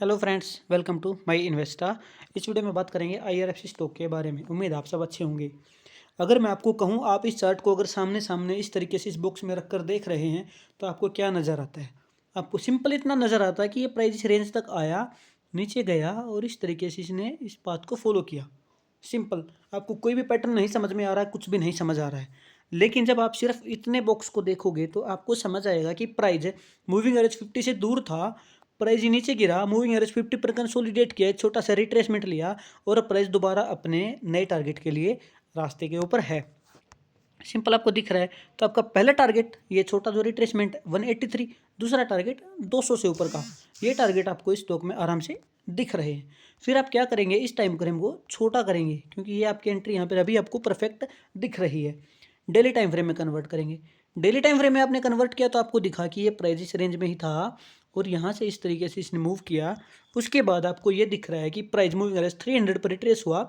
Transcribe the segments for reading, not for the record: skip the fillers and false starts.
Hello friends, welcome to my Investa. इस video में बात करेंगे आईआरएफसी स्टॉक के बारे में। उम्मीद आप सब अच्छे होंगे। अगर मैं आपको कहूं, आप इस चार्ट को अगर सामने सामने इस तरीके से इस बॉक्स में रखकर देख रहे हैं तो आपको क्या नज़र आता है? आपको सिंपल इतना नज़र आता है कि ये प्राइस इस रेंज तक आया, नीचे गया और इस तरीके से इसने इस पाथ को फॉलो किया। सिंपल, आपको कोई भी पैटर्न नहीं समझ में आ रहा है, कुछ भी नहीं समझ आ रहा है। लेकिन जब आप सिर्फ इतने बॉक्स को देखोगे तो आपको समझ आएगा कि प्राइस मूविंग एवरेज 50 से दूर था, प्राइस नीचे गिरा, मूविंग एवरेज 50 पर कंसोलिडेट किया, एक छोटा सा रिट्रेसमेंट लिया और प्राइस दोबारा अपने नए टारगेट के लिए रास्ते के ऊपर है। सिंपल आपको दिख रहा है। तो आपका पहला टारगेट ये छोटा जो रिट्रेसमेंट 183, दूसरा टारगेट 200 से ऊपर का, ये टारगेट आपको इस स्टॉक में आराम से दिख रहे हैं। फिर आप क्या करेंगे, इस टाइम फ्रेम को छोटा करेंगे क्योंकि ये आपकी एंट्री यहाँ पर अभी आपको परफेक्ट दिख रही है। डेली टाइम फ्रेम में कन्वर्ट करेंगे। डेली टाइम फ्रेम में आपने कन्वर्ट किया तो आपको दिखा कि ये प्राइस इस रेंज में ही था और यहाँ से इस तरीके से इसने मूव किया। उसके बाद आपको ये दिख रहा है कि प्राइस मूविंग एवरेज 300 पर रिट्रेस हुआ,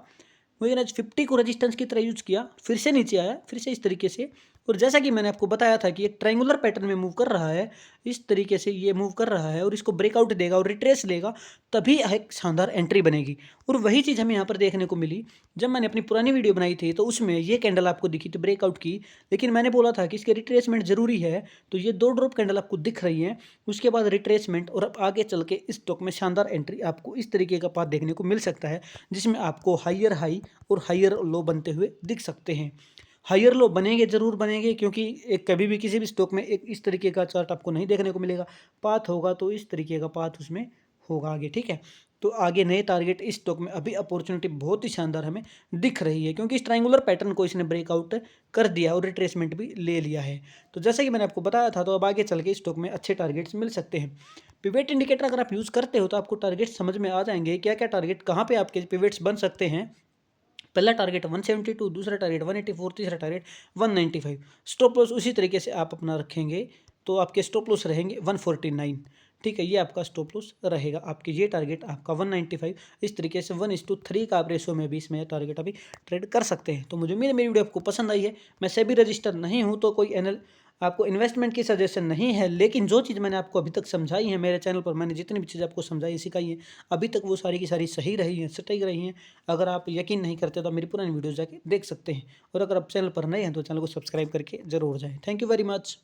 मूविंग एवरेज 50 को रेजिस्टेंस की तरह यूज किया, फिर से नीचे आया, फिर से इस तरीके से। और जैसा कि मैंने आपको बताया था कि एक ट्रायंगुलर पैटर्न में मूव कर रहा है, इस तरीके से ये मूव कर रहा है और इसको ब्रेकआउट देगा और रिट्रेस लेगा, तभी एक शानदार एंट्री बनेगी। और वही चीज़ हमें यहाँ पर देखने को मिली। जब मैंने अपनी पुरानी वीडियो बनाई थी तो उसमें ये कैंडल आपको दिखी थी ब्रेकआउट की, लेकिन मैंने बोला था कि इसके रिट्रेसमेंट जरूरी है। तो ये 2 ड्रॉप कैंडल आपको दिख रही है, उसके बाद रिट्रेसमेंट और अब आगे चल के इस स्टॉक में शानदार एंट्री आपको इस तरीके का पाथ देखने को मिल सकता है, जिसमें आपको हाइयर हाई और हाइयर लो बनते हुए दिख सकते हैं। हाइयर लो बनेंगे, जरूर बनेंगे, क्योंकि एक कभी भी किसी भी स्टॉक में एक इस तरीके का चार्ट आपको नहीं देखने को मिलेगा। पाथ होगा तो इस तरीके का पाथ उसमें होगा आगे, ठीक है। तो आगे नए टारगेट इस स्टॉक में अभी अपॉर्चुनिटी बहुत ही शानदार हमें दिख रही है, क्योंकि इस ट्रायंगुलर पैटर्न को इसने ब्रेकआउट कर दिया और रिट्रेसमेंट भी ले लिया है। तो जैसे कि मैंने आपको बताया था, तो अब आगे चल के इस स्टॉक में अच्छे टारगेट्स मिल सकते हैं। पिवेट इंडिकेटर अगर आप यूज़ करते हो तो आपको टारगेट समझ में आ जाएंगे, क्या क्या टारगेट कहाँ पे आपके पिवेट्स बन सकते हैं। पहला टारगेट 172, दूसरा टारगेट 184, तीसरा टारगेट 195। स्टॉप लॉस उसी तरीके से आप अपना रखेंगे तो आपके स्टॉप लॉस रहेंगे 149, ठीक है। ये आपका स्टॉप लॉस रहेगा। आपके ये टारगेट आपका 195, इस तरीके से 1:3 का आप रेशो में भी इसमें टारगेट अभी ट्रेड कर सकते हैं। तो मुझे मेरी वीडियो आपको पसंद आई है। मैं सेबी रजिस्टर नहीं हूँ तो कोई आपको इन्वेस्टमेंट की सजेशन नहीं है, लेकिन जो चीज़ मैंने आपको अभी तक समझाई है मेरे चैनल पर, मैंने जितनी भी चीज़ आपको समझाई सिखाई है अभी तक, वो सारी की सारी सही रही हैं, सटीक रही हैं। अगर आप यकीन नहीं करते तो मेरी पुरानी वीडियो जाके देख सकते हैं। और अगर आप चैनल पर नए हैं तो चैनल को सब्सक्राइब करके जरूर जाएँ। Thank you very much.